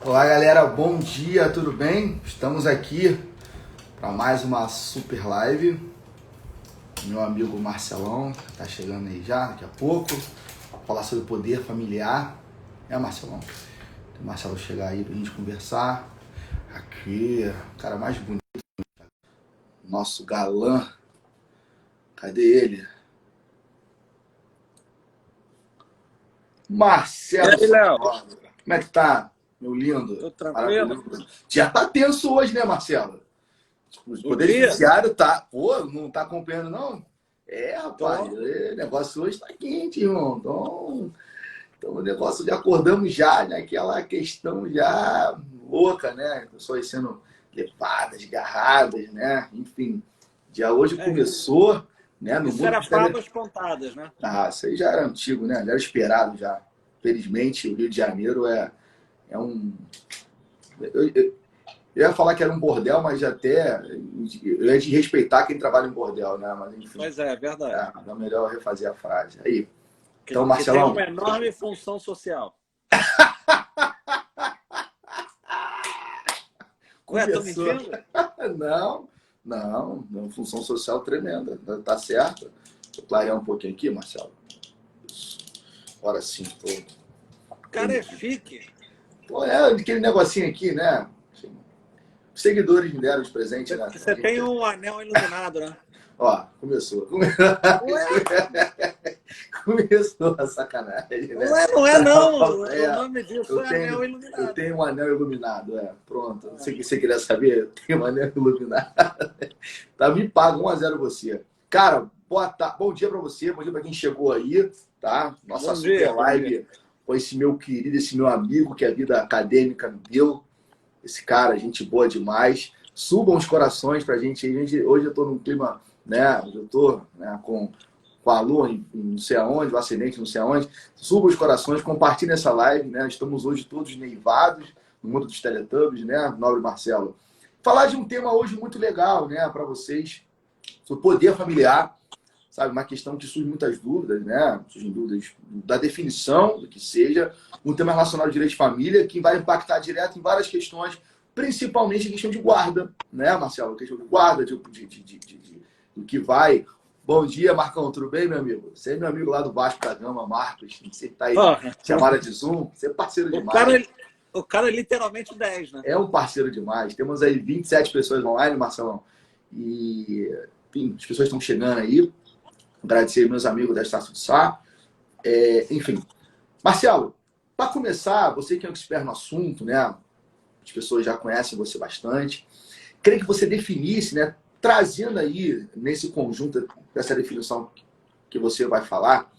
Olá galera, bom dia, tudo bem? Estamos aqui para mais uma super live. Meu amigo Marcelão está chegando aí já, daqui a pouco. Falar sobre poder familiar. Marcelão? Tem o Marcelo chegar aí para a gente conversar. Aqui, o cara mais bonito, nosso galã. Cadê ele? E Marcelo aí, Léo? Santoro. Como é que tá, meu lindo? Tudo tranquilo? Maravilhoso. Já tá tenso hoje, né, Marcelo? O O Poder dia? Judiciário tá. Pô, não tá acompanhando, não? Rapaz, Tô. o negócio hoje tá quente, irmão. Então o negócio já acordamos já, né? Aquela questão já louca, né? Pessoas sendo levadas, garradas, né? Enfim, dia hoje É, começou, né? No isso mundo era dos tele... favas contadas, né? Ah, isso aí já era antigo, né? Já era esperado já. Felizmente, o Rio de Janeiro é um. Eu ia falar que era um bordel, mas até. Eu ia de respeitar quem trabalha em bordel, né? Mas enfim, Pois é, verdade. é melhor refazer a frase. Aí. Que, Então, que tem Marcelão. uma enorme função social. Ué, tô Começou. mentindo? Não, não, uma função social tremenda. Tá certo. Vou clarear um pouquinho aqui, Marcelo. Agora sim, O cara é chique. Pô, é aquele negocinho aqui, né? Os seguidores me deram de presente, né? Você tem um anel iluminado, né? Ó, começou. Ué, Começou a sacanagem, né? não é não. O É, nome disso eu é anel tenho, eu iluminado. tenho um anel iluminado, pronto. Você queria saber? Eu tenho um anel iluminado. Tá, me paga 1-0 você. Cara, bom dia pra você, bom dia pra quem chegou aí, tá? Nossa Bom super dia, bom dia. live com esse meu querido, esse meu amigo que a vida acadêmica me deu. Esse cara, gente boa demais. Subam os corações pra gente aí. Hoje eu tô num clima, né? Hoje eu tô, né, com a Lu em não sei aonde, o ascendente não sei aonde. Suba os corações, compartilhem essa live, né? Estamos hoje todos neivados no mundo dos Teletubbies, né, Nobre Marcelo? Falar de um tema hoje muito legal, né, para vocês, sobre poder familiar, sabe? Uma questão que surge muitas dúvidas, né? Surgem dúvidas da definição do que seja, um tema relacionado ao direito de família, que vai impactar direto em várias questões, principalmente a questão de guarda, né, Marcelo? A questão de guarda, do que vai. Bom dia, Marcão, tudo bem, meu amigo? Você é meu amigo lá do Vasco da Gama, Marcos, você está aí na Porra, chamada de Zoom, você é parceiro o demais. cara, o cara é literalmente 10, né? É um parceiro demais. Temos aí 27 pessoas online, Marcelão. E, enfim, as pessoas estão chegando aí. Agradecer meus amigos da Estácio de Sá. Enfim, Marcelo, para começar, você que é um expert no assunto, né? As pessoas já conhecem você bastante. Queria que você definisse, né? Trazendo aí, nesse conjunto, dessa definição que você vai falar,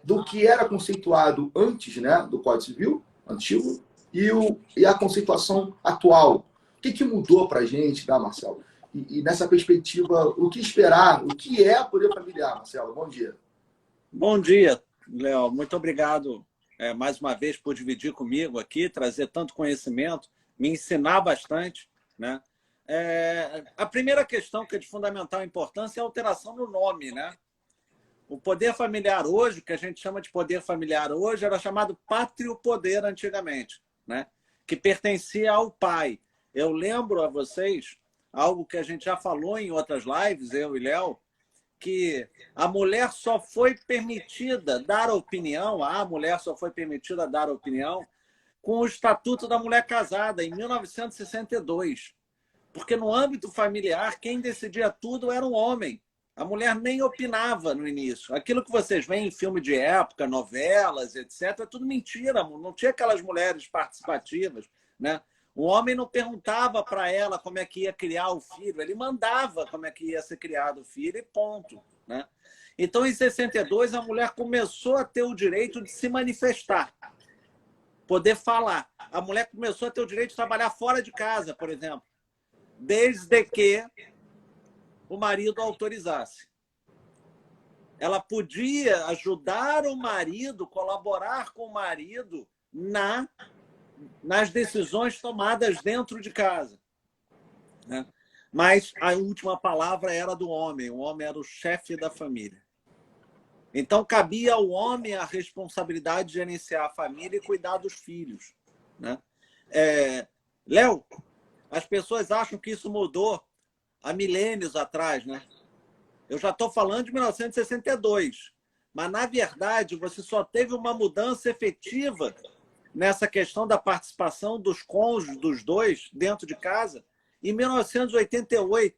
do que era conceituado antes, né? Do Código Civil, antigo, e a conceituação atual. O que mudou para a gente, tá, Marcelo? E nessa perspectiva, o que esperar? O que é poder familiar, Marcelo? Bom dia. Bom dia, Léo. Muito obrigado mais uma vez por dividir comigo aqui, trazer tanto conhecimento, me ensinar bastante, né? A primeira questão que é de fundamental importância é a alteração no nome, né? O poder familiar hoje, o que a gente chama de poder familiar hoje, era chamado pátrio poder antigamente, né? Que pertencia ao pai. Eu lembro a vocês algo que a gente já falou em outras lives, eu e Léo, que a mulher só foi permitida dar opinião, a mulher só foi permitida dar opinião com o Estatuto da Mulher Casada, em 1962. Porque no âmbito familiar, quem decidia tudo era o homem. A mulher nem opinava no início. Aquilo que vocês veem em filme de época, novelas, etc., é tudo mentira. Não tinha aquelas mulheres participativas, né? O homem não perguntava para ela como é que ia criar o filho, ele mandava como é que ia ser criado o filho e ponto, né? Então, em 62, a mulher começou a ter o direito de se manifestar, poder falar. A mulher começou a ter o direito de trabalhar fora de casa, por exemplo, desde que o marido autorizasse. Ela podia ajudar o marido, colaborar com o marido nas decisões tomadas dentro de casa, né? Mas a última palavra era do homem. O homem era o chefe da família. Então, cabia ao homem a responsabilidade de gerenciar a família e cuidar dos filhos, né? Léo, as pessoas acham que isso mudou há milênios atrás, né? Eu já estou falando de 1962, mas, na verdade, você só teve uma mudança efetiva nessa questão da participação dos cônjuges, dos dois, dentro de casa, em 1988,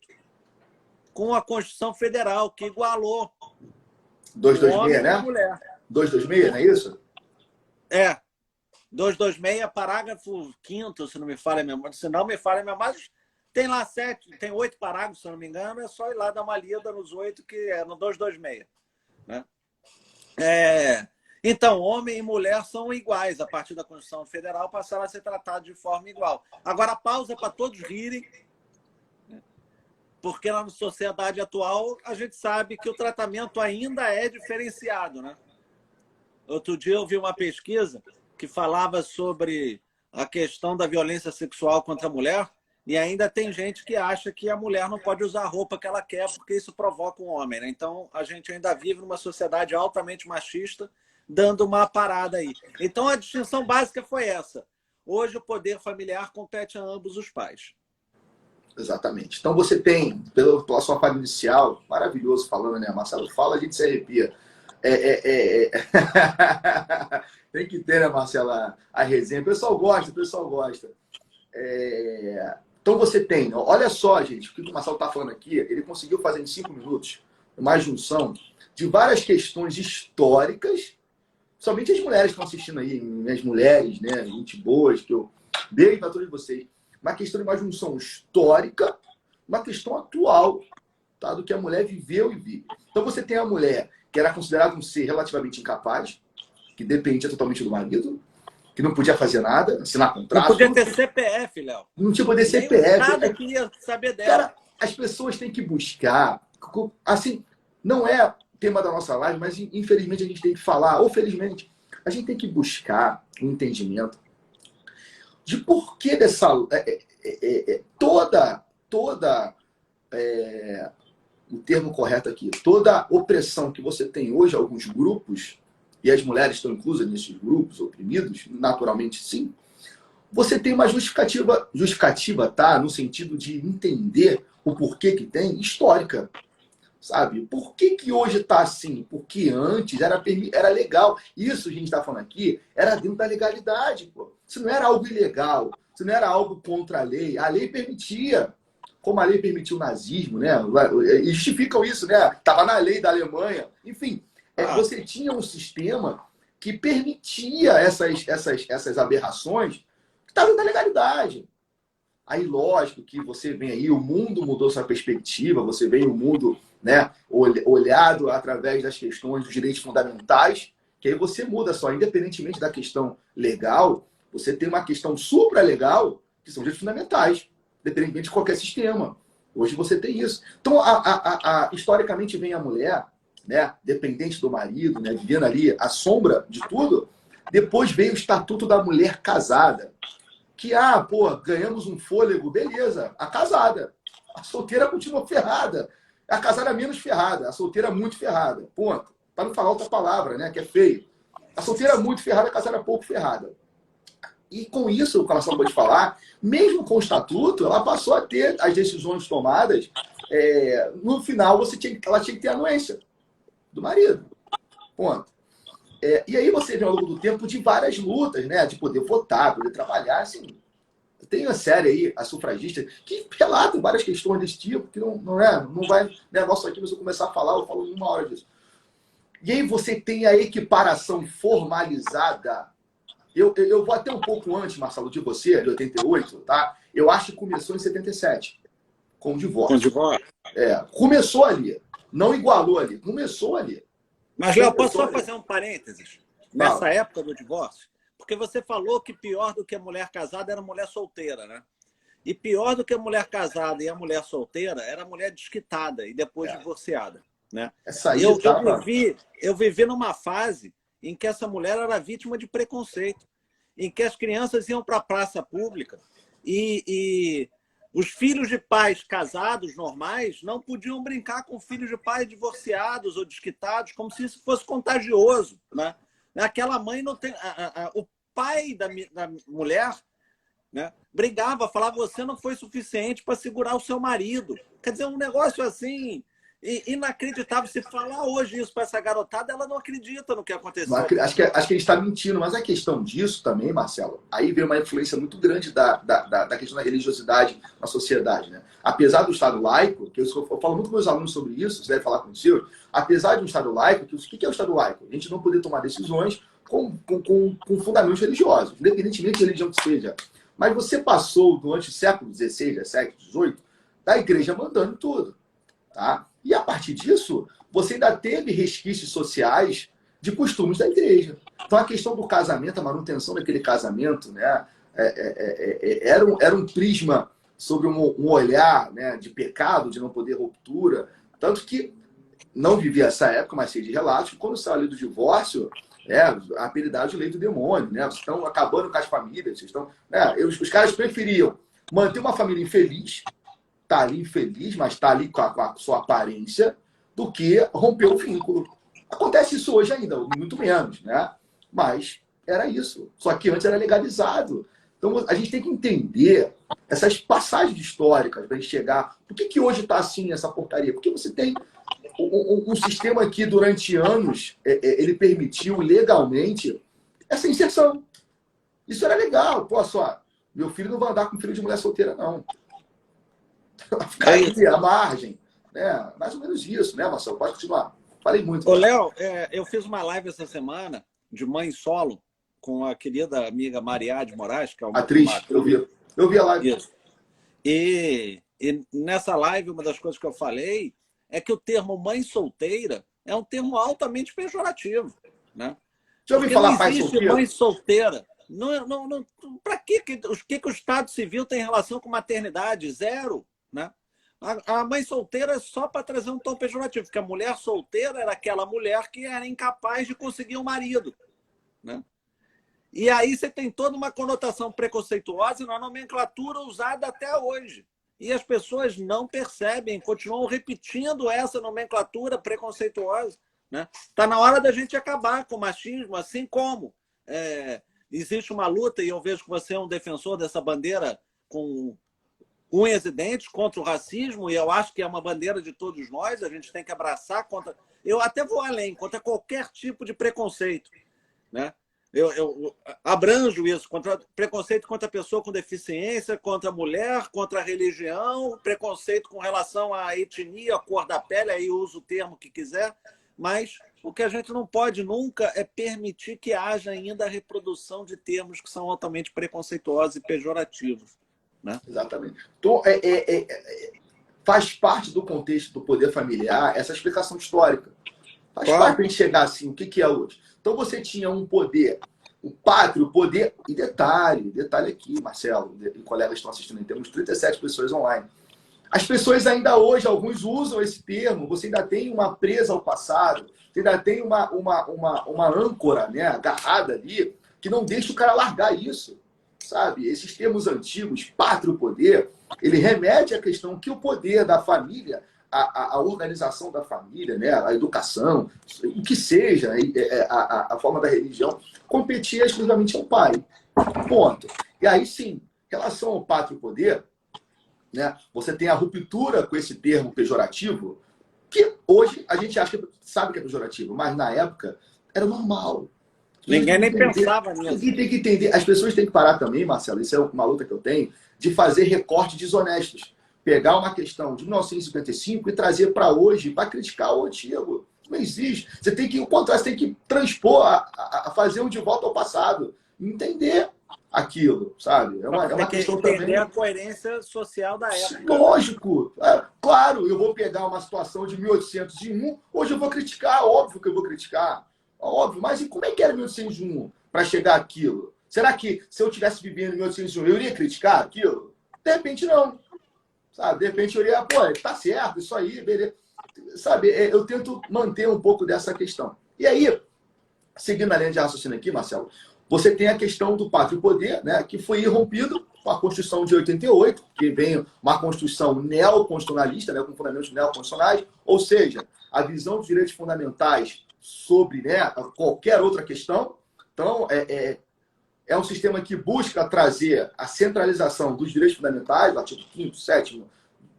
com a Constituição Federal, que igualou o 226, homem e a né? mulher. 226, não é isso? 226, parágrafo 5º, se não me falha a memória. Se não me falha a memória, mas tem lá 8 parágrafos, se não me engano, é só ir lá dar uma lida nos 8, que é no 226. Né? Então, homem e mulher são iguais. A partir da Constituição Federal, passaram a ser tratados de forma igual. Agora, pausa para todos rirem, porque na sociedade atual a gente sabe que o tratamento ainda é diferenciado. Né? Outro dia eu vi uma pesquisa que falava sobre a questão da violência sexual contra a mulher, e ainda tem gente que acha que a mulher não pode usar a roupa que ela quer porque isso provoca um homem. Né? Então, a gente ainda vive numa sociedade altamente machista, dando uma parada aí. Então, a distinção básica foi essa. Hoje, o poder familiar compete a ambos os pais. Exatamente. Então, você tem, pela sua fala inicial, maravilhoso falando, né? Marcelo fala, a gente se arrepia. Tem que ter, né, Marcela, a resenha. O pessoal gosta, Então você tem, olha só, gente, o que o Marcelo está falando aqui, ele conseguiu fazer em 5 minutos uma junção de várias questões históricas, somente as mulheres que estão assistindo aí, minhas mulheres, né, gente boas, que eu beijo para todos vocês, uma questão de uma junção histórica, uma questão atual, tá, do que a mulher viveu e vive. Então você tem a mulher que era considerada um ser relativamente incapaz, que dependia totalmente do marido, que não podia fazer nada, assinar contrato. Não podia ter CPF, Léo. Não tinha poder CPF. Nada queria saber dela. Cara, as pessoas têm que buscar. Assim, não é tema da nossa live, mas infelizmente a gente tem que falar, ou felizmente, a gente tem que buscar um entendimento de por que dessa. Toda. O termo correto aqui, toda opressão que você tem hoje, alguns grupos, e as mulheres estão inclusas nesses grupos oprimidos, naturalmente sim, você tem uma justificativa, tá? No sentido de entender o porquê que tem, histórica, sabe? Por que hoje está assim? Porque antes era legal. Isso a gente está falando aqui era dentro da legalidade, pô. Isso não era algo ilegal, isso não era algo contra a lei permitia. Como a lei permitiu o nazismo, né? E justificam isso, né? Estava na lei da Alemanha. Enfim, você tinha um sistema que permitia essas aberrações que estavam na legalidade. Aí, lógico que você vem aí, o mundo mudou sua perspectiva, você vem o mundo, né, olhado através das questões dos direitos fundamentais, que aí você muda só, independentemente da questão legal, você tem uma questão supra-legal, que são direitos fundamentais, independentemente de qualquer sistema. Hoje você tem isso. Então, historicamente vem a mulher, né, dependente do marido, né, vivendo ali à sombra de tudo. Depois veio o Estatuto da Mulher Casada, que, ganhamos um fôlego, beleza, a casada. A solteira continua ferrada. A casada menos ferrada, a solteira muito ferrada. Ponto. Para não falar outra palavra, né, que é feio. A solteira muito ferrada, a casada pouco ferrada. E com isso, como a Marcela pode falar, mesmo com o Estatuto, ela passou a ter as decisões tomadas. No final, ela tinha que ter a anuência do marido. Ponto. E aí você vê ao longo do tempo de várias lutas, né? De poder votar, poder trabalhar. Assim, tem uma série aí, a Sufragista, que relata várias questões desse tipo, que não vai negócio aqui, mas eu começar a falar, eu falo em 1 hora disso. E aí você tem a equiparação formalizada. Eu vou até um pouco antes, Marcelo, de você, de 88, tá? Eu acho que começou em 77, com o divórcio. Começou ali. Não igualou ali, começou ali. Mas, Léo, posso só fazer um parênteses? Nessa época do divórcio? Porque você falou que pior do que a mulher casada era a mulher solteira, né? E pior do que a mulher casada e a mulher solteira era a mulher desquitada e depois divorciada, né? Eu vivi numa fase em que essa mulher era vítima de preconceito, em que as crianças iam para a praça pública e os filhos de pais casados normais não podiam brincar com filhos de pais divorciados ou desquitados, como se isso fosse contagioso, né? Aquela mãe não tem... O pai da mulher né? Brigava, falava, você não foi suficiente para segurar o seu marido. Quer dizer, um negócio assim, inacreditável. Se falar hoje isso para essa garotada, ela não acredita no que aconteceu. Acho que ele está mentindo, mas a questão disso também, Marcelo, aí vem uma influência muito grande da questão da religiosidade na sociedade, né? Apesar do Estado laico, que eu falo muito com meus alunos sobre isso, você deve falar com o seu, apesar de um Estado laico, o que é o Estado laico? A gente não poder tomar decisões com fundamentos religiosos, independentemente de religião que seja. Mas você passou durante o século XVI, XVII, XVIII, da igreja mandando tudo, tá? E a partir disso, você ainda teve resquícios sociais de costumes da igreja. Então, a questão do casamento, a manutenção daquele casamento, né, era um prisma sobre um olhar, né, de pecado, de não poder ruptura. Tanto que não vivia essa época, mas sei de relatos, que quando saiu a lei do divórcio, a apelidade de lei do demônio, né? Vocês estão acabando com as famílias, vocês estão, né? Os caras preferiam manter uma família infeliz, tá ali infeliz, mas tá ali com a sua aparência, do que romper o vínculo. Acontece isso hoje ainda, muito menos, né? Mas era isso. Só que antes era legalizado. Então a gente tem que entender essas passagens históricas para a gente chegar. Por que hoje está assim essa porcaria? Porque você tem um sistema que durante anos ele permitiu legalmente essa inserção. Isso era legal. Pô, só, meu filho não vai andar com filho de mulher solteira, não. Ficar aqui à margem. Né? Mais ou menos isso, né, Marcelo? Pode continuar. Falei muito. Ô, Léo, eu fiz uma live essa semana de mãe solo com a querida amiga Mariade Moraes, que é uma atriz. Eu vi a live. Isso. E nessa live, uma das coisas que eu falei é que o termo mãe solteira é um termo altamente pejorativo, né? Já ouviu falar pai solteiro? Mãe solteira. Para que o Estado Civil tem relação com maternidade? Zero, né? A mãe solteira é só para trazer um tom pejorativo, porque a mulher solteira era aquela mulher que era incapaz de conseguir um marido, né? E aí você tem toda uma conotação preconceituosa na nomenclatura usada até hoje. E as pessoas não percebem, continuam repetindo essa nomenclatura preconceituosa, né? Está na hora da gente acabar com o machismo, assim como existe uma luta, e eu vejo que você é um defensor dessa bandeira com unhas e dentes contra o racismo, e eu acho que é uma bandeira de todos nós, a gente tem que abraçar contra... Eu até vou além, contra qualquer tipo de preconceito, né? Eu abranjo isso, preconceito contra a pessoa com deficiência, contra a mulher, contra a religião, preconceito com relação à etnia, à cor da pele, aí uso o termo que quiser, mas o que a gente não pode nunca é permitir que haja ainda a reprodução de termos que são altamente preconceituosos e pejorativos, né? Exatamente. Então, faz parte do contexto do poder familiar essa explicação histórica. Faz parte para a gente chegar assim, o que é hoje. Então você tinha um poder, o pátrio poder, e detalhe aqui, Marcelo, e colegas estão assistindo, temos 37 pessoas online. As pessoas ainda hoje, alguns usam esse termo, você ainda tem uma presa ao passado, você ainda tem uma âncora, né, agarrada ali, que não deixa o cara largar isso, sabe? Esses termos antigos, pátrio poder, ele remete à questão que o poder da família, a organização da família, né, a educação, o que seja, a forma da religião, competia exclusivamente ao pai. Ponto. E aí sim, em relação ao pátrio poder, né, você tem a ruptura com esse termo pejorativo, que hoje a gente sabe que é pejorativo, mas na época era normal. Ninguém nem pensava nisso. Ninguém tem que entender. As pessoas têm que parar também, Marcelo, isso é uma luta que eu tenho, de fazer recortes desonestos. Pegar uma questão de 1955 e trazer para hoje, para criticar o antigo. Não existe. Você tem que, o contrário, você tem que transpor, a fazer de volta ao passado. Entender aquilo, sabe? É uma questão também. Entender a coerência social da época. Lógico. Claro, eu vou pegar uma situação de 1801, hoje eu vou criticar, óbvio que eu vou criticar. Óbvio, mas e como é que era 1801 para chegar aquilo? Será que se eu tivesse vivendo em 1801, eu iria criticar aquilo? De repente, não. Sabe? De repente, eu iria, tá certo, isso aí, beleza. Sabe, eu tento manter um pouco dessa questão. E aí, seguindo a linha de raciocínio aqui, Marcelo, você tem a questão do pátrio poder, né, que foi irrompido com a Constituição de 88, que vem uma Constituição neoconstitucionalista, né, com fundamentos neoconstitucionais, ou seja, a visão dos direitos fundamentais sobre, né, qualquer outra questão. Então, é um sistema que busca trazer a centralização dos direitos fundamentais, do artigo 5º,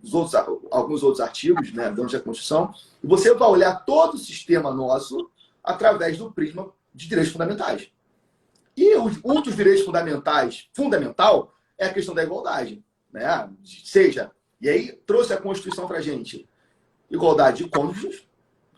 7º, alguns outros artigos, né, da Constituição, e você vai olhar todo o sistema nosso através do prisma de direitos fundamentais. E um dos direitos fundamentais, fundamental, é a questão da igualdade. Né? E aí trouxe a Constituição para a gente igualdade de cônjuges,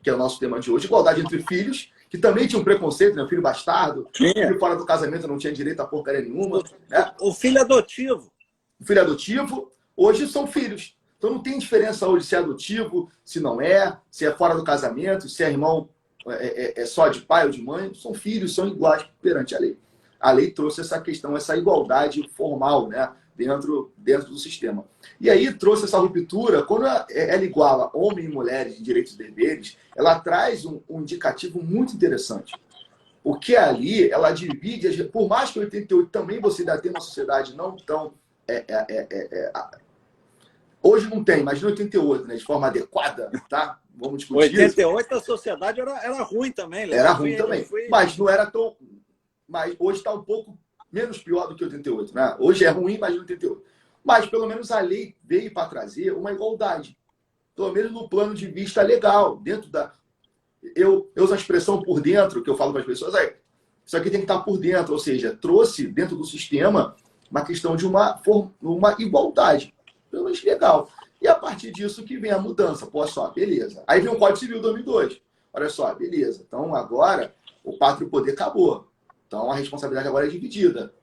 que é o nosso tema de hoje, igualdade entre filhos, que também tinha um preconceito, né? Filho bastardo, filho fora do casamento não tinha direito a porcaria nenhuma. Né? O filho adotivo. O filho adotivo, hoje são filhos. Então não tem diferença hoje se é adotivo, se não é, se é fora do casamento, se é irmão só de pai ou de mãe. São filhos, são iguais perante a lei. A lei trouxe essa questão, essa igualdade formal, né? dentro do sistema. E aí trouxe essa ruptura, quando ela iguala homens e mulheres em direitos e deveres, ela traz um indicativo muito interessante. Porque ali ela divide, por mais que 88 também você ainda tem uma sociedade não tão... hoje não tem, mas em 88, né, de forma adequada, tá? Vamos discutir 88 isso. A sociedade era ruim também. Era ruim também, mas não era tão... Mas hoje está um pouco menos pior do que 88, né? Hoje é ruim, mas em 88. Mas, pelo menos, a lei veio para trazer uma igualdade. Pelo menos no plano de vista legal. Dentro da... Eu uso a expressão por dentro, que eu falo para as pessoas, isso aqui tem que estar por dentro. Ou seja, trouxe dentro do sistema uma questão de uma igualdade. Pelo menos legal. E a partir disso que vem a mudança. Pô, só, beleza. Aí vem o Código Civil 2002. Olha só, beleza. Então, agora, o pátrio poder acabou. Então, a responsabilidade agora é dividida.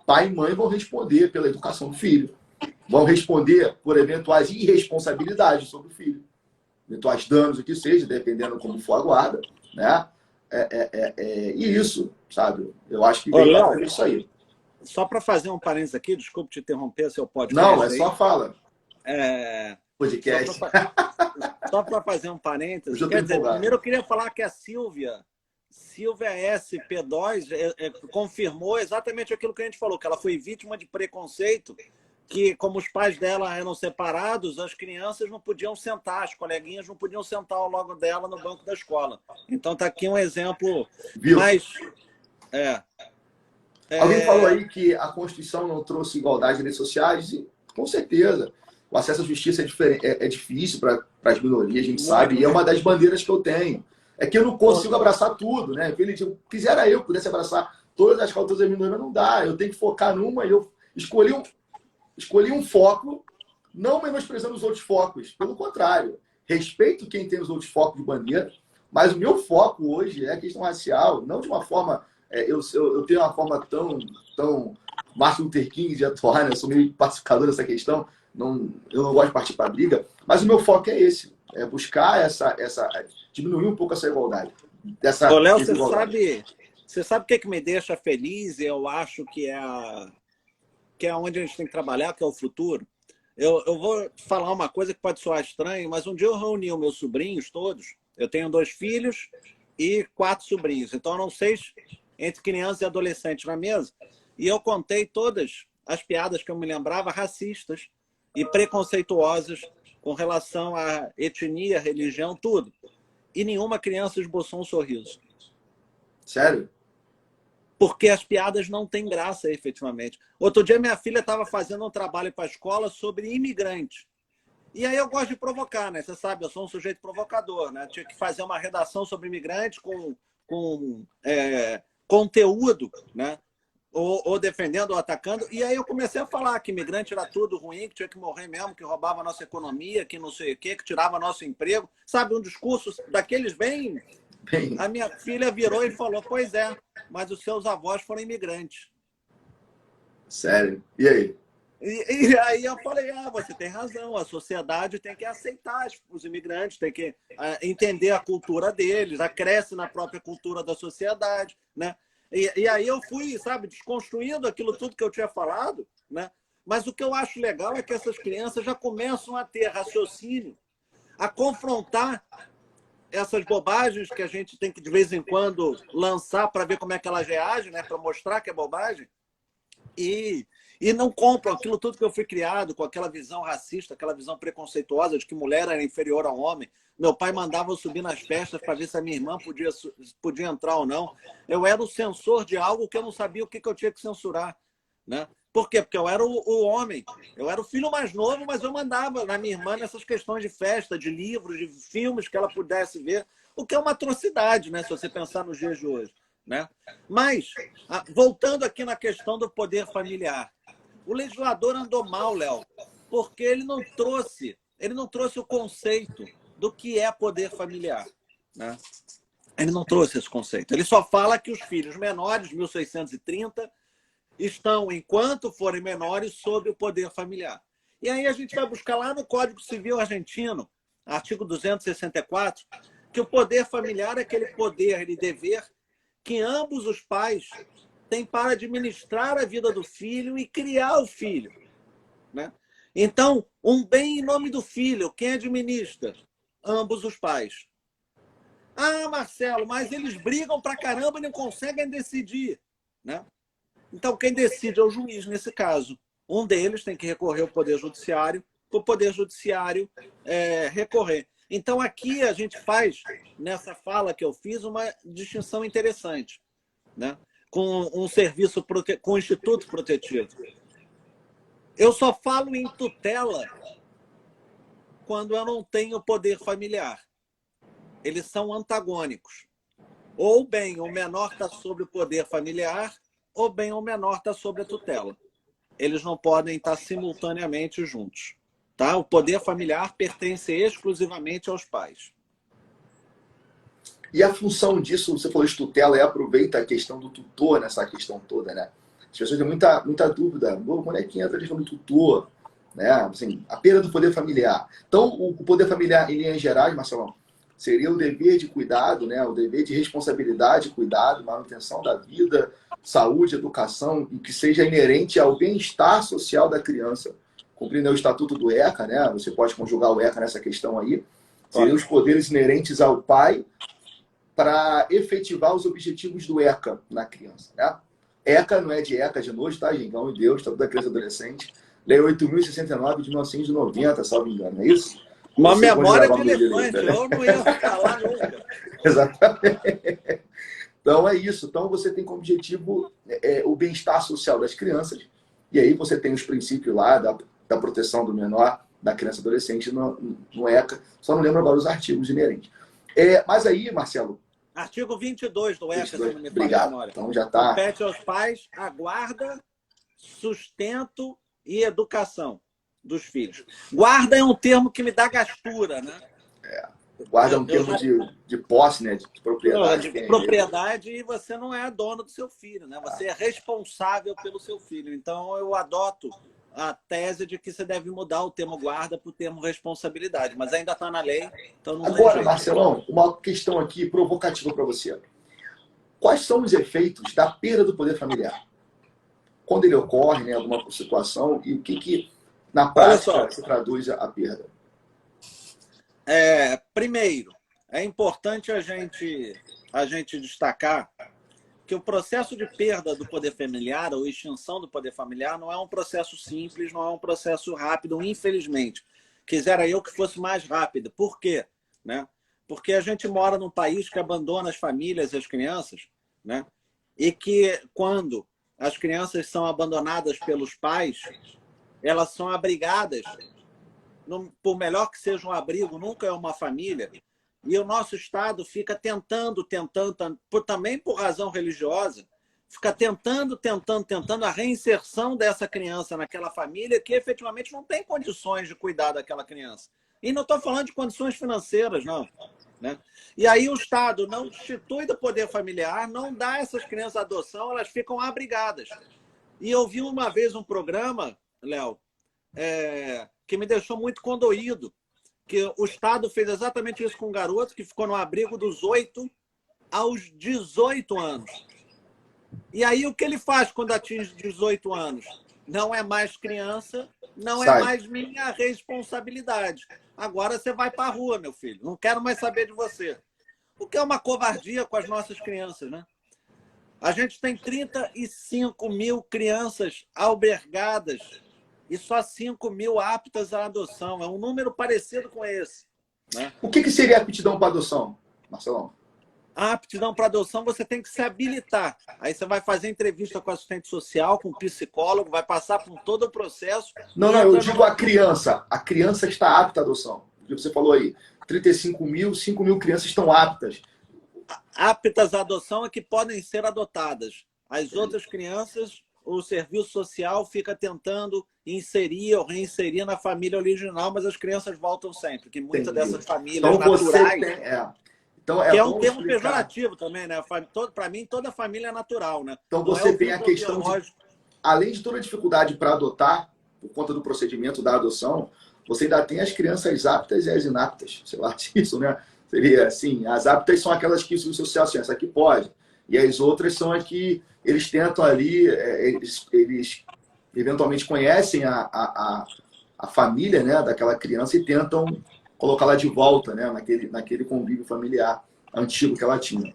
Pai e mãe vão responder pela educação do filho. Vão responder por eventuais irresponsabilidades sobre o filho. Eventuais danos, o que seja, dependendo como for a guarda. Né? E isso, sabe? Eu acho que vem isso aí. Só para fazer um parênteses aqui, desculpe te interromper, seu podcast. Não, só fala. Podcast. Só para fazer um parênteses. Quer dizer, primeiro eu queria falar que a Silvia SP2 confirmou exatamente aquilo que a gente falou, que ela foi vítima de preconceito, que como os pais dela eram separados, as crianças não podiam sentar, as coleguinhas não podiam sentar ao lado dela no banco da escola. Então está aqui um exemplo. Mas alguém falou aí que a Constituição não trouxe igualdade de redes sociais, e com certeza. O acesso à justiça é difícil para as minorias, a gente sabe, e é uma das bandeiras que eu tenho. É que eu não consigo abraçar tudo, né? Quisera eu pudesse abraçar todas as causas das minorias, não dá. Eu tenho que focar numa e eu escolhi um foco, não menosprezando os outros focos. Pelo contrário, respeito quem tem os outros focos de bandeira, mas o meu foco hoje é a questão racial, não de uma forma... eu tenho uma forma tão Martin Luther King de atuar, né? Eu sou meio pacificador dessa questão, eu não gosto de partir para a briga, mas o meu foco é esse, é buscar diminuir um pouco essa igualdade. Ô, Léo, você sabe o que me deixa feliz? Eu acho que é onde a gente tem que trabalhar, que é o futuro. Eu vou falar uma coisa que pode soar estranho, mas um dia eu reuni os meus sobrinhos todos. Eu tenho 2 filhos e 4 sobrinhos. Então, eram 6 entre crianças e adolescentes na mesa. E eu contei todas as piadas que eu me lembrava racistas e preconceituosas com relação à etnia, religião, tudo. E nenhuma criança esboçou um sorriso. Sério? Porque as piadas não têm graça, efetivamente. Outro dia, minha filha estava fazendo um trabalho para a escola sobre imigrante. E aí eu gosto de provocar, né? Você sabe, eu sou um sujeito provocador, né? Tinha que fazer uma redação sobre imigrante com conteúdo, né? Ou defendendo ou atacando. E aí eu comecei a falar que imigrante era tudo ruim, que tinha que morrer mesmo, que roubava a nossa economia, que não sei o quê, que tirava nosso emprego. Sabe, um discurso daqueles bem... A minha filha virou e falou, pois é, mas os seus avós foram imigrantes. Sério? E aí? E aí eu falei, você tem razão, a sociedade tem que aceitar os imigrantes, tem que entender a cultura deles, cresce na própria cultura da sociedade, né? E aí eu fui, sabe, desconstruindo aquilo tudo que eu tinha falado, né? Mas o que eu acho legal é que essas crianças já começam a ter raciocínio, a confrontar essas bobagens que a gente tem que, de vez em quando, lançar para ver como é que elas reagem, né? Para mostrar que é bobagem. e, e não compram aquilo tudo que eu fui criado, com aquela visão racista, aquela visão preconceituosa de que mulher era inferior ao homem. Meu pai mandava eu subir nas festas para ver se a minha irmã podia entrar ou não. Eu era o censor de algo que eu não sabia o que eu tinha que censurar, né? Por quê? Porque eu era o homem. Eu era o filho mais novo, mas eu mandava na minha irmã nessas questões de festa, de livros, de filmes que ela pudesse ver, o que é uma atrocidade, né? Se você pensar nos dias de hoje, né? Mas, voltando aqui na questão do poder familiar, o legislador andou mal, Léo, porque ele não trouxe o conceito do que é poder familiar, né? Ele não trouxe esse conceito. Ele só fala que os filhos menores, 1630, estão, enquanto forem menores, sob o poder familiar. E aí a gente vai buscar lá no Código Civil argentino, artigo 264, que o poder familiar é aquele poder e dever que ambos os pais têm para administrar a vida do filho e criar o filho, né? Então, um bem em nome do filho, quem administra? Ambos os pais. Ah, Marcelo, mas eles brigam pra caramba e não conseguem decidir, né? Então, quem decide é o juiz, nesse caso. Um deles tem que recorrer ao Poder Judiciário, para o Poder Judiciário recorrer. Então, aqui a gente faz, nessa fala que eu fiz, uma distinção interessante, né? Com um serviço, com o Instituto Protetivo. Eu só falo em tutela quando eu não tenho poder familiar. Eles são antagônicos. Ou bem o menor está sobre o poder familiar, ou bem o menor está sobre a tutela. Eles não podem estar simultaneamente juntos. Tá? O poder familiar pertence exclusivamente aos pais. E a função disso, você falou de tutela, e aproveita a questão do tutor nessa questão toda, né? As pessoas têm muita dúvida. Quando é que entra a questão do tutor? Né? Assim, a perda do poder familiar. Então, o poder familiar, em linhas gerais, Marcelão, seria o dever de cuidado, né? O dever de responsabilidade, cuidado, manutenção da vida, saúde, educação, e que seja inerente ao bem-estar social da criança. Cumprindo o estatuto do ECA, né? Você pode conjugar o ECA nessa questão aí. Seriam os poderes inerentes ao pai para efetivar os objetivos do ECA na criança, né? ECA não é de ECA de noite, tá, gente? Pelo amor de Deus, Estatuto da Criança e Adolescente. Lei 8.069 de 1990, salvo engano, é isso? Uma memória de elefante, eu não ia falar nunca. Exatamente. Então é isso. Então você tem como objetivo o bem-estar social das crianças. E aí você tem os princípios lá da proteção do menor, da criança e adolescente no ECA. Só não lembro agora os artigos inerentes. Mas aí, Marcelo... Artigo 22 do ECA, 22. Se não me falha a memória. Então já está... Compete aos pais a guarda, sustento e educação dos filhos. Guarda é um termo que me dá gastura, né? Guarda é um termo de posse, né? De propriedade. De propriedade, e você não é dono do seu filho, né? Você é responsável pelo seu filho. Então, eu adoto a tese de que você deve mudar o termo guarda para o termo responsabilidade, mas ainda está na lei, então não Agora, Marcelão, uma questão aqui provocativa para você. Quais são os efeitos da perda do poder familiar? Quando ele ocorre, né, alguma situação, e o que na prática se traduz a perda? Primeiro, é importante a gente destacar que o processo de perda do poder familiar ou extinção do poder familiar não é um processo simples, não é um processo rápido, infelizmente. Quisera eu que fosse mais rápido. Por quê? Né? Porque a gente mora num país que abandona as famílias e as crianças, né? E que quando as crianças são abandonadas pelos pais, elas são abrigadas, por melhor que seja um abrigo, nunca é uma família. E o nosso Estado fica tentando, também por razão religiosa, fica tentando a reinserção dessa criança naquela família que efetivamente não tem condições de cuidar daquela criança. E não estou falando de condições financeiras, não. Né? E aí o Estado não institui do poder familiar, não dá essas crianças adoção, elas ficam abrigadas. E eu vi uma vez um programa, Léo, que me deixou muito condoído, que o Estado fez exatamente isso com um garoto que ficou no abrigo dos 8 aos 18 anos. E aí o que ele faz quando atinge 18 anos? Não é mais criança, não é mais minha responsabilidade. Agora você vai para a rua, meu filho. Não quero mais saber de você. O que é uma covardia com as nossas crianças, né? A gente tem 35 mil crianças albergadas e só 5 mil aptas à adoção. É um número parecido com esse, né? O que seria aptidão para adoção, Marcelão? A aptidão para adoção, você tem que se habilitar. Aí você vai fazer entrevista com assistente social, com psicólogo, vai passar por todo o processo. Não, eu digo a criança. A criança está apta à adoção. Você falou aí, 35 mil, 5 mil crianças estão aptas. Aptas à adoção é que podem ser adotadas. As outras crianças, o serviço social fica tentando inserir ou reinserir na família original, mas as crianças voltam sempre, porque muitas dessas famílias então, naturais... Então, que é um termo pejorativo também, né? Para mim, toda família é natural, né? Então, você tem a questão de, além de toda a dificuldade para adotar, por conta do procedimento da adoção, você ainda tem as crianças aptas e as inaptas. Sei lá, isso, né? Seria assim, as aptas são aquelas que o serviço social, assim, essa aqui pode. E as outras são as que eles tentam ali, eles eventualmente conhecem a família, né, daquela criança e tentam colocá-la de volta, né, naquele convívio familiar antigo que ela tinha.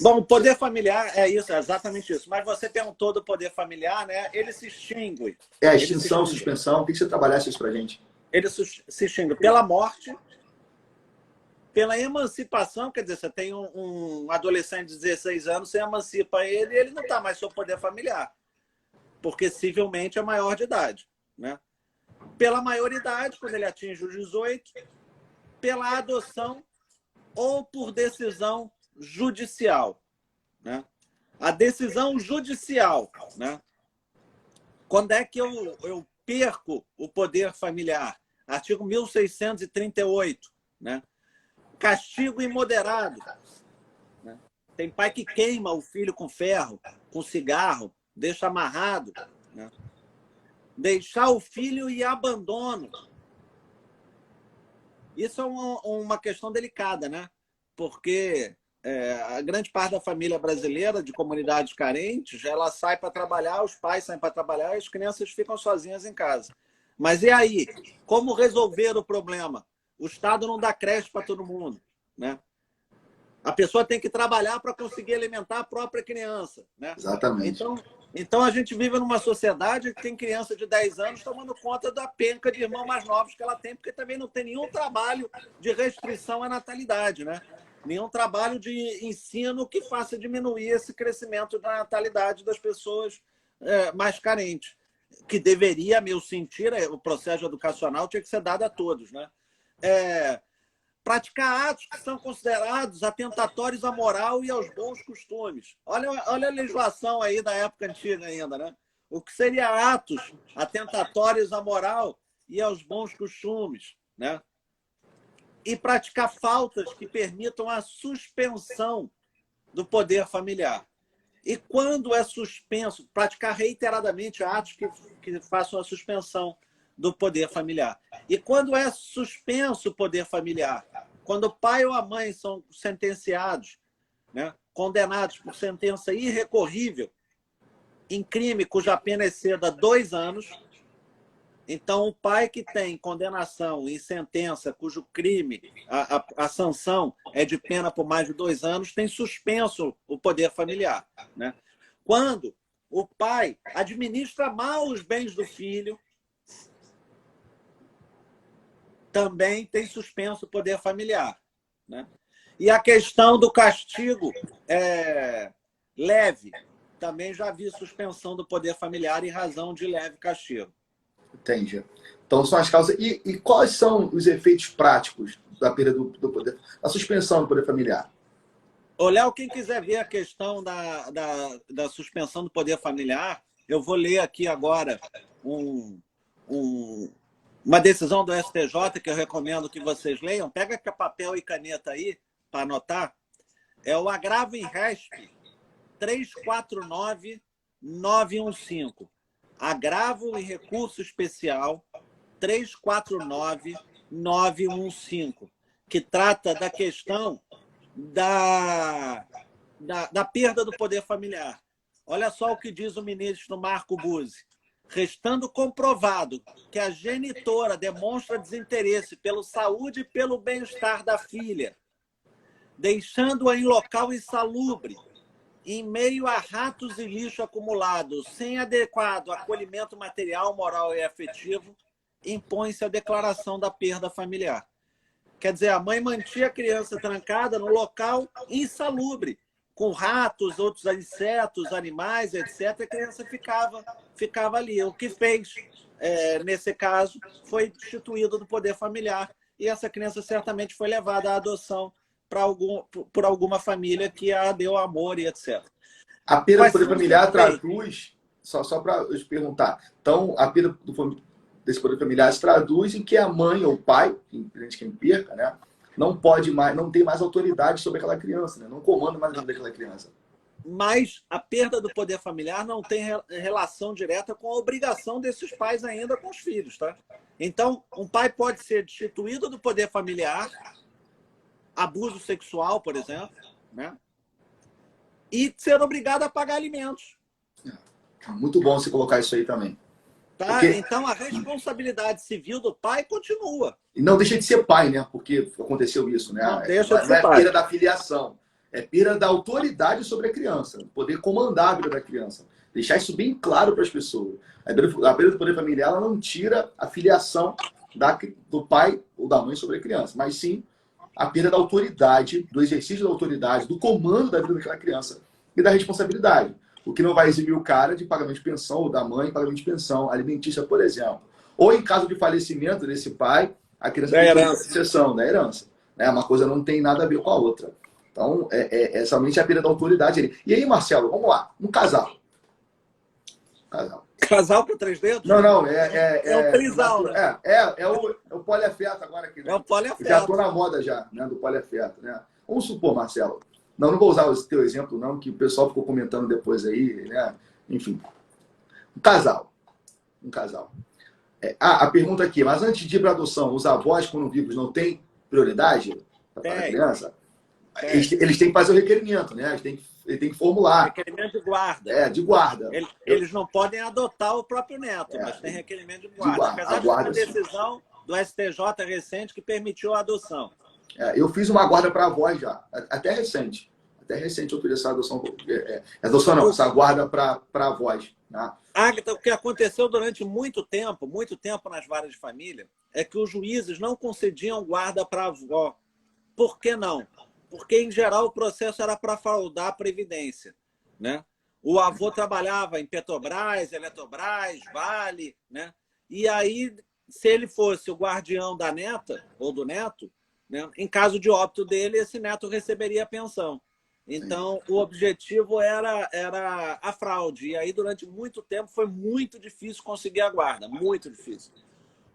Bom, o poder familiar é isso, é exatamente isso. Mas você perguntou do poder familiar, né? Ele se extingue. É, extinção, suspensão. O que você trabalhasse isso pra gente? Ele se extingue pela morte, pela emancipação, quer dizer, você tem um adolescente de 16 anos, você emancipa ele e ele não está mais sob poder familiar, porque civilmente é maior de idade, né? Pela maioridade, quando ele atinge os 18, pela adoção ou por decisão judicial, né? A decisão judicial, né? Quando é que eu perco o poder familiar? Artigo 1638, né? Castigo imoderado, né? Tem pai que queima o filho com ferro, com cigarro, deixa amarrado, né? Deixar o filho e abandono. Isso é uma questão delicada, né? Porque a grande parte da família brasileira, de comunidades carentes, ela sai para trabalhar, os pais saem para trabalhar e as crianças ficam sozinhas em casa. Mas e aí? Como resolver o problema? O Estado não dá creche para todo mundo, né? A pessoa tem que trabalhar para conseguir alimentar a própria criança, né? Exatamente. Então a gente vive numa sociedade que tem criança de 10 anos tomando conta da penca de irmãos mais novos que ela tem, porque também não tem nenhum trabalho de restrição à natalidade, né? Nenhum trabalho de ensino que faça diminuir esse crescimento da natalidade das pessoas mais carentes, que deveria, a meu sentir, o processo educacional tinha que ser dado a todos, né? Praticar atos que são considerados atentatórios à moral e aos bons costumes. Olha a legislação aí da época antiga ainda, né? O que seria atos atentatórios à moral e aos bons costumes, né? E praticar faltas que permitam a suspensão do poder familiar. E quando é suspenso, praticar reiteradamente atos que façam a suspensão do poder familiar. E quando é suspenso o poder familiar, quando o pai ou a mãe são sentenciados, né, condenados por sentença irrecorrível em crime cuja pena exceda 2 anos, então o pai que tem condenação em sentença cujo crime, a sanção é de pena por mais de 2 anos, tem suspenso o poder familiar, né? Quando o pai administra mal os bens do filho, também tem suspenso o poder familiar, né? E a questão do castigo leve, também já vi suspensão do poder familiar em razão de leve castigo. Entendi. Então são as causas. E quais são os efeitos práticos da perda do poder, da suspensão do poder familiar? Ô, Léo, quem quiser ver a questão da suspensão do poder familiar, eu vou ler aqui agora uma decisão do STJ que eu recomendo que vocês leiam. Pega papel e caneta aí para anotar. É o agravo em RESP 349915. Agravo em recurso especial 349915, que trata da questão da perda do poder familiar. Olha só o que diz o ministro Marco Buzzi. Restando comprovado que a genitora demonstra desinteresse pela saúde e pelo bem-estar da filha, deixando-a em local insalubre, em meio a ratos e lixo acumulado, sem adequado acolhimento material, moral e afetivo, impõe-se a declaração da perda familiar. Quer dizer, a mãe mantinha a criança trancada no local insalubre, com ratos, outros insetos, animais, etc. A criança ficava ali. O que fez, nesse caso, foi destituído do poder familiar. E essa criança certamente foi levada à adoção por alguma família que a deu amor e etc. A perda do poder familiar traduz, só para eu te perguntar, então a perda desse poder familiar se traduz em que a mãe ou o pai, independente de quem perca, né, não pode mais, não tem mais autoridade sobre aquela criança, né, não comanda mais a vida daquela criança. Mas a perda do poder familiar não tem relação direta com a obrigação desses pais ainda com os filhos, tá? Então, um pai pode ser destituído do poder familiar, abuso sexual, por exemplo, né? E ser obrigado a pagar alimentos. Muito bom você colocar isso aí também. Tá? Porque... Então, a responsabilidade civil do pai continua. E não deixa de ser pai, né? Porque aconteceu isso, né? Não deixa de ser não é pai. perda da filiação, é perda da autoridade sobre a criança, poder comandar a vida da criança. Deixar isso bem claro para as pessoas. A perda do poder familiar ela não tira a filiação do pai ou da mãe sobre a criança, mas sim a perda da autoridade, do exercício da autoridade, do comando da vida daquela criança e da responsabilidade. O que não vai eximir o cara de pagamento de pensão, ou da mãe, pagamento de pensão alimentícia, por exemplo. Ou em caso de falecimento desse pai, a criança tem que ter sucessão da herança. Né? Uma coisa não tem nada a ver com a outra. Então, somente a perda da autoridade ali. E aí, Marcelo, vamos lá. Um casal. Casal com 3 dedos? Não. É o trisal, né? É o poliafeto agora aqui. Né? É o poliafeto. Já estou na moda já, né? Do poliafeto. Né? Vamos supor, Marcelo. Não vou usar o teu exemplo, não, que o pessoal ficou comentando depois aí, né? Enfim. Um casal. A pergunta aqui, mas antes de ir para adoção, os avós, quando vivos, não têm prioridade para a criança? Eles têm que fazer o requerimento, né? Eles têm que formular. Requerimento de guarda. De guarda. Eles não podem adotar o próprio neto, mas tem requerimento de guarda. Apesar de uma decisão do STJ recente que permitiu a adoção. Eu fiz uma guarda para avós já, até recente. Eu fiz essa adoção. Adoção não, essa guarda para avós. Né? Agatha, o que aconteceu durante muito tempo nas varas de família, é que os juízes não concediam guarda para a avó. Por que não? Porque, em geral, o processo era para fraudar a Previdência. Né? O avô trabalhava em Petrobras, Eletrobras, Vale, né? E aí, se ele fosse o guardião da neta ou do neto, né? Em caso de óbito dele, esse neto receberia a pensão. Então, o objetivo era a fraude. E aí, durante muito tempo, foi muito difícil conseguir a guarda. Muito difícil.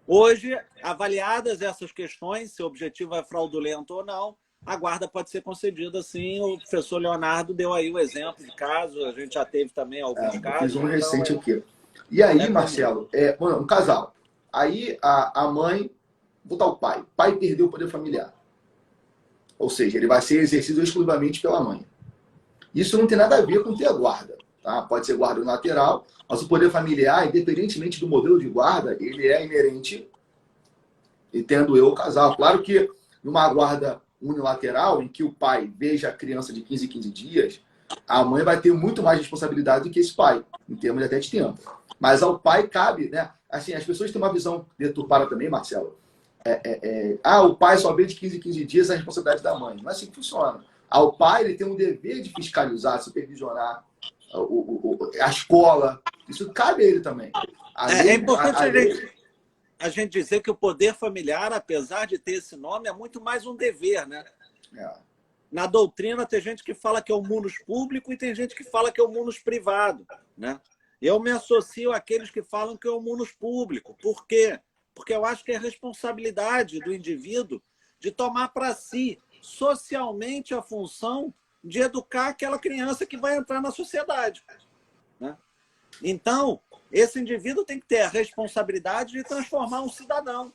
Hoje, avaliadas essas questões, se o objetivo é fraudulento ou não, a guarda pode ser concedida, sim. O professor Leonardo deu aí o exemplo de caso. A gente já teve também alguns casos. Fiz um recente aqui. E aí, Marcelo, um casal. Aí, a mãe... Vou botar o pai. O pai perdeu o poder familiar. Ou seja, ele vai ser exercido exclusivamente pela mãe. Isso não tem nada a ver com ter a guarda. Tá? Pode ser guarda unilateral, mas o poder familiar, independentemente do modelo de guarda, ele é inerente, entendo eu, o casal. Claro que numa guarda unilateral, em que o pai veja a criança de 15 em 15 dias, a mãe vai ter muito mais responsabilidade do que esse pai, em termos até de tempo. Mas ao pai cabe, né? Assim, as pessoas têm uma visão deturpada também, Marcelo. O pai só vê de 15 em 15 dias a responsabilidade da mãe. Não é assim que funciona. O pai ele tem um dever de fiscalizar, supervisionar a escola. Isso cabe a ele também. É importante a gente dizer que o poder familiar, apesar de ter esse nome, é muito mais um dever, né? Na doutrina tem gente que fala que é o munus público e tem gente que fala que é o munus privado, né? Eu me associo àqueles que falam que é o munus público. Por quê? Porque eu acho que é responsabilidade do indivíduo de tomar para si, socialmente, a função de educar aquela criança que vai entrar na sociedade. Né? Então, esse indivíduo tem que ter a responsabilidade de transformar um cidadão,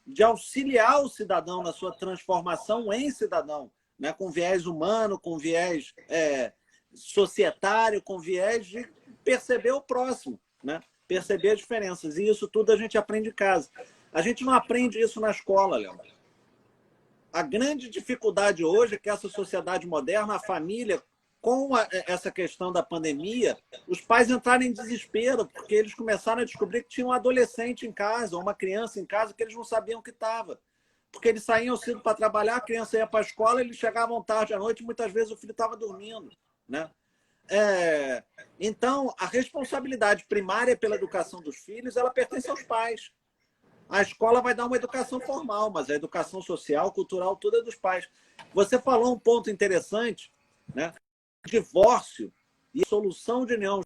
de auxiliar o cidadão na sua transformação em cidadão, né? Com viés humano, com viés societário, com viés de perceber o próximo, né? Perceber as diferenças. E isso tudo a gente aprende em casa. A gente não aprende isso na escola, Léo. A grande dificuldade hoje é que essa sociedade moderna, a família, com essa questão da pandemia, os pais entraram em desespero, porque eles começaram a descobrir que tinha um adolescente em casa, ou uma criança em casa, que eles não sabiam que estava. Porque eles saíam cedo para trabalhar, a criança ia para a escola, eles chegavam tarde à noite, muitas vezes o filho estava dormindo, né? Então, a responsabilidade primária pela educação dos filhos, ela pertence aos pais. A escola vai dar uma educação formal, mas a educação social, cultural, tudo é dos pais. Você falou um ponto interessante, né? Divórcio e solução de união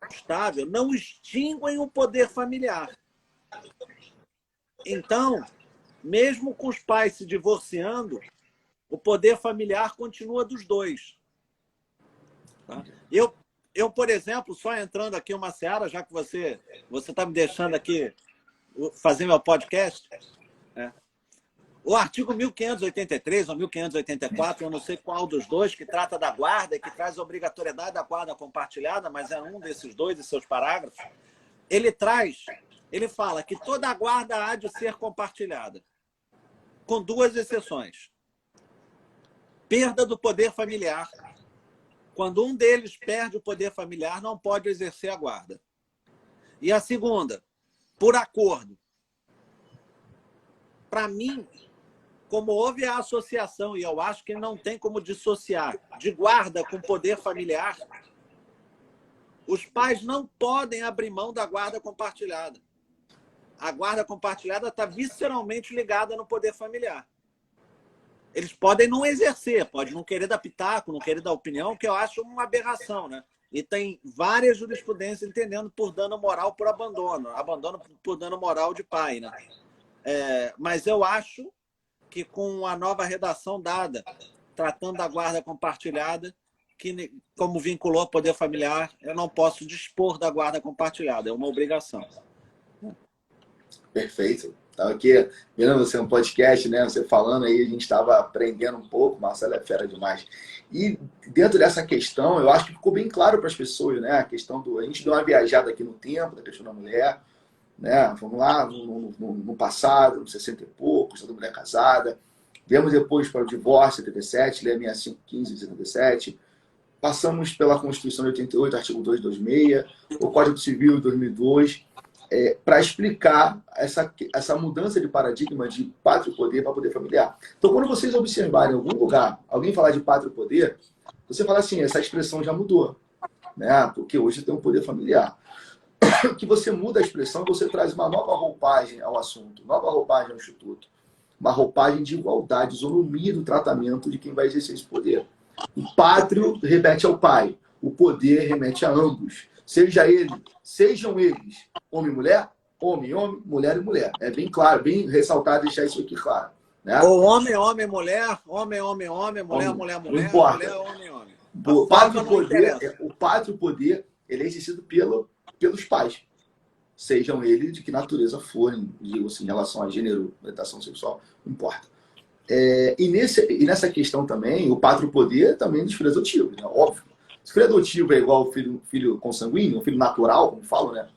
estável não extinguem o poder familiar. Então, mesmo com os pais se divorciando, o poder familiar continua dos dois. Tá? Eu, por exemplo, só entrando aqui uma seara, já que você está me deixando aqui fazer meu podcast, né? O artigo 1583 ou 1584, eu não sei qual dos dois, que trata da guarda e que traz a obrigatoriedade da guarda compartilhada, mas é um desses dois e seus parágrafos, ele fala que toda a guarda há de ser compartilhada, com duas exceções. Perda do poder familiar. Quando um deles perde o poder familiar, não pode exercer a guarda. E a segunda, por acordo. Para mim, como houve a associação, e eu acho que não tem como dissociar, de guarda com poder familiar, os pais não podem abrir mão da guarda compartilhada. A guarda compartilhada está visceralmente ligada no poder familiar. Eles podem não exercer, podem não querer dar pitaco, não querer dar opinião, que eu acho uma aberração, né? E tem várias jurisprudências entendendo por dano moral por abandono por dano moral de pai, né? Mas eu acho que com a nova redação dada, tratando da guarda compartilhada, que como vinculou o poder familiar, eu não posso dispor da guarda compartilhada, é uma obrigação. Perfeito. Estava aqui vendo você no podcast, né? Você falando aí, a gente estava aprendendo um pouco, Marcelo é fera demais. E dentro dessa questão, eu acho que ficou bem claro para as pessoas, né? A questão a gente deu uma viajada aqui no tempo, da questão da mulher, né? Vamos lá, no passado, nos 60 e poucos, da mulher casada. Viemos depois para o divórcio, 77, Lei 6515 de 77. Passamos pela Constituição de 88, artigo 226, o Código Civil de 2002, para explicar essa mudança de paradigma de pátrio poder para poder familiar. Então, quando vocês observarem em algum lugar alguém falar de pátrio poder, você fala assim, essa expressão já mudou, né? Porque hoje tem um poder familiar. Que você muda a expressão, você traz uma nova roupagem ao assunto, nova roupagem ao instituto, uma roupagem de igualdade, isonomia do tratamento de quem vai exercer esse poder. O pátrio remete ao pai, o poder remete a ambos. Sejam eles homem e mulher, homem, mulher e mulher. É bem claro, bem ressaltado, deixar isso aqui claro. Né? Ou homem, mulher, mulher, mulher. Não importa. Mulher, homem. O pátrio poder, ele é exercido pelos pais. Sejam eles de que natureza forem, digo assim, em relação a gênero, orientação sexual, não importa. E nessa questão também, o pátrio poder também dos filhos adotivos, né? Óbvio. Se o filho adotivo é igual ao filho consanguíneo, o filho natural, como falam, né?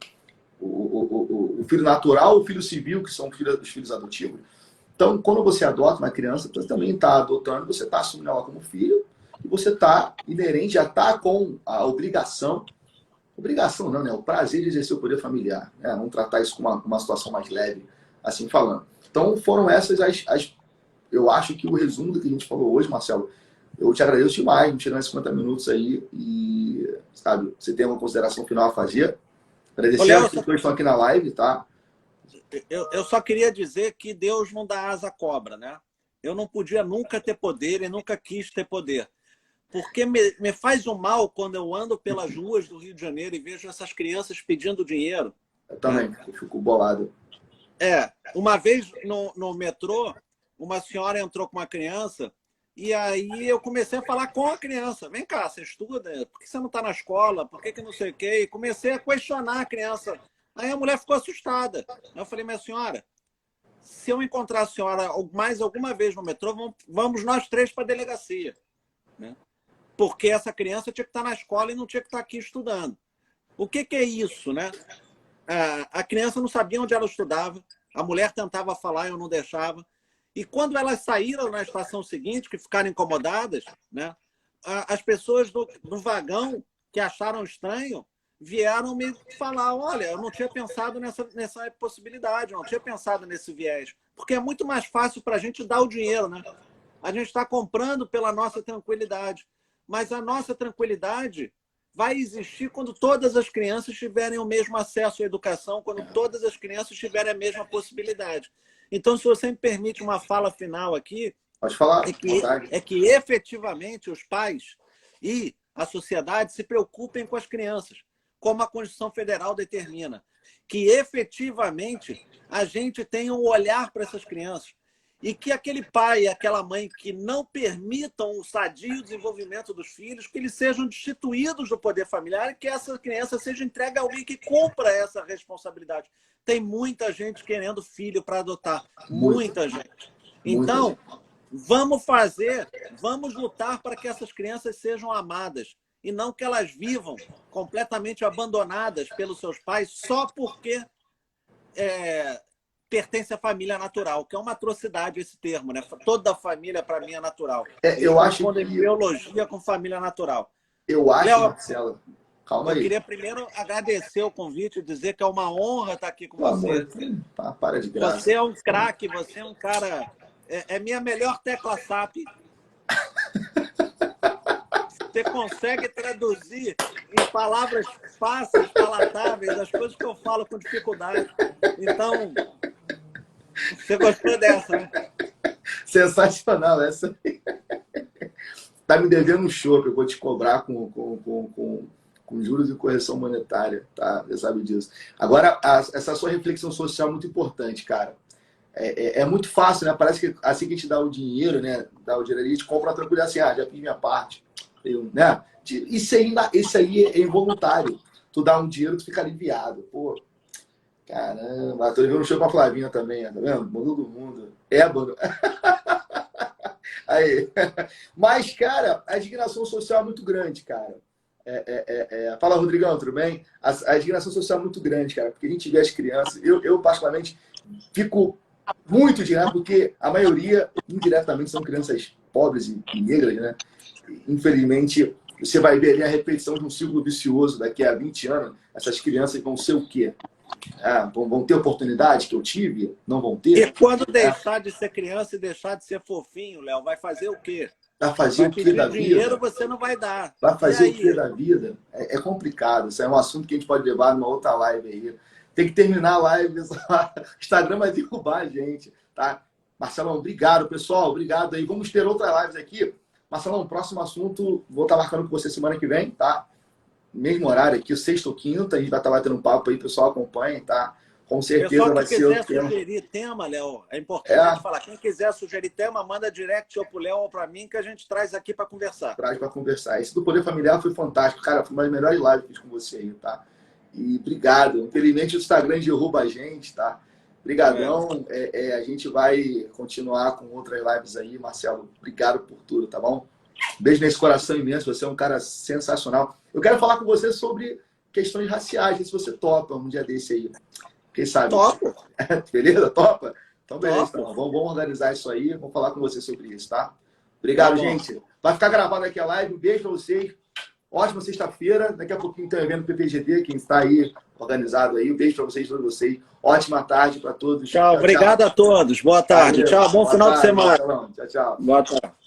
O filho natural, o filho civil, que são os filhos adotivos. Então, quando você adota uma criança, você também está adotando, você está assumindo ela como filho, e você está inerente, já está com a obrigação não, né? O prazer de exercer o poder familiar. Né? Vamos tratar isso com uma situação mais leve, assim falando. Então, foram essas eu acho que o resumo do que a gente falou hoje, Marcelo, eu te agradeço demais, me tirando esses 50 minutos aí e, sabe, você tem uma consideração final a fazer? Agradecer as pessoas que estão aqui na live, tá? Eu só queria dizer que Deus não dá asa à cobra, né? Eu não podia nunca ter poder e nunca quis ter poder. Porque me faz um mal quando eu ando pelas ruas do Rio de Janeiro e vejo essas crianças pedindo dinheiro. Eu também, eu fico bolado. Uma vez no metrô, uma senhora entrou com uma criança e aí eu comecei a falar com a criança. Vem cá, você estuda? Por que você não está na escola? Por que não sei o quê? E comecei a questionar a criança. Aí a mulher ficou assustada. Eu falei, minha senhora, se eu encontrar a senhora mais alguma vez no metrô, vamos nós três para a delegacia. Né? Porque essa criança tinha que estar na escola e não tinha que estar aqui estudando. O que é isso, né? A criança não sabia onde ela estudava, a mulher tentava falar, eu não deixava. E quando elas saíram na estação seguinte, que ficaram incomodadas, né? as pessoas do vagão que acharam estranho vieram me falar, olha, eu não tinha pensado nessa possibilidade, eu não tinha pensado nesse viés. Porque é muito mais fácil para a gente dar o dinheiro, né? A gente está comprando pela nossa tranquilidade. Mas a nossa tranquilidade vai existir quando todas as crianças tiverem o mesmo acesso à educação, quando todas as crianças tiverem a mesma possibilidade. Então, se você me permite uma fala final aqui, Pode falar, é que efetivamente os pais e a sociedade se preocupem com as crianças, como a Constituição Federal determina, que efetivamente a gente tenha um olhar para essas crianças e que aquele pai e aquela mãe que não permitam o sadio desenvolvimento dos filhos, que eles sejam destituídos do poder familiar e que essa criança seja entregue a alguém que cumpra essa responsabilidade. Tem muita gente querendo filho para adotar, muita gente. Então, vamos lutar para que essas crianças sejam amadas e não que elas vivam completamente abandonadas pelos seus pais só porque pertence à família natural, que é uma atrocidade esse termo, né? Toda família, para mim, é natural. Eu acho que... biologia com família natural. Eu acho, Léo, Marcelo... Calma aí. Eu queria primeiro agradecer o convite e dizer que é uma honra estar aqui com você. Para de graça. Você é um craque, você é um cara... É minha melhor tecla SAP. Você consegue traduzir em palavras fáceis, palatáveis, as coisas que eu falo com dificuldade. Então, você gostou dessa, né? Sensacional essa. Tá me devendo um show que eu vou te cobrar com juros e correção monetária, tá? Você sabe disso. Agora, essa sua reflexão social é muito importante, cara. É muito fácil, né? Parece que assim que a gente dá o dinheiro, né? Dá o dinheiro ali, a gente compra uma tranquilidade assim, já fiz minha parte. Né? Isso aí é involuntário. Tu dá um dinheiro, tu fica aliviado. Pô, caramba. Tô levando um show com a Flavinha também, tá vendo? Mudou do mundo. Ébano. Aí. Mas, cara, a indignação social é muito grande, cara. Fala, Rodrigão, tudo bem? A indignação social é muito grande, cara, porque a gente vê as crianças. Eu particularmente, fico muito indignado, porque a maioria, indiretamente, são crianças pobres e negras, né? Infelizmente, você vai ver ali a repetição de um ciclo vicioso daqui a 20 anos. Essas crianças vão ser o quê? Vão ter oportunidade que eu tive? Não vão ter? E quando deixar de ser criança e deixar de ser fofinho, Léo, vai fazer o quê? Vai fazer o que da vida? Dinheiro você não vai dar. Vai fazer o que da vida? É complicado. Isso é um assunto que a gente pode levar numa outra live aí. Tem que terminar a live. O Instagram vai derrubar a gente, tá? Marcelão, obrigado, pessoal. Obrigado aí. Vamos ter outras lives aqui. Marcelão, próximo assunto, vou estar marcando com você semana que vem, tá? Mesmo horário aqui, sexta ou quinta, a gente vai estar batendo um papo aí, pessoal, acompanhe, tá? Com certeza vai ser o tema. Quem quiser sugerir tema, Léo, é importante a gente falar. Quem quiser sugerir tema, manda direct ou pro Léo ou para mim, que a gente traz aqui para conversar. Traz para conversar. Esse do Poder Familiar foi fantástico. Cara, foi uma das melhores lives que fiz com você aí, tá? E obrigado. Infelizmente o Instagram derruba a gente, tá? Obrigadão. A gente vai continuar com outras lives aí. Marcelo, obrigado por tudo, tá bom? Beijo nesse coração imenso. Você é um cara sensacional. Eu quero falar com você sobre questões raciais. Se você topa um dia desse aí. Quem sabe? Topa. Beleza? Topa? Então, beleza. Então. Vamos organizar isso aí. Vamos falar com você sobre isso, tá? Obrigado, gente. Vai ficar gravado aqui a live. Um beijo pra vocês. Ótima sexta-feira. Daqui a pouquinho tem evento PPGD. Quem está aí organizado aí. Um beijo para vocês, todos vocês. Ótima tarde para todos. Tchau. Obrigado a todos. Boa tarde. Tchau. Bom final de semana. Tchau, tchau. Boa tarde.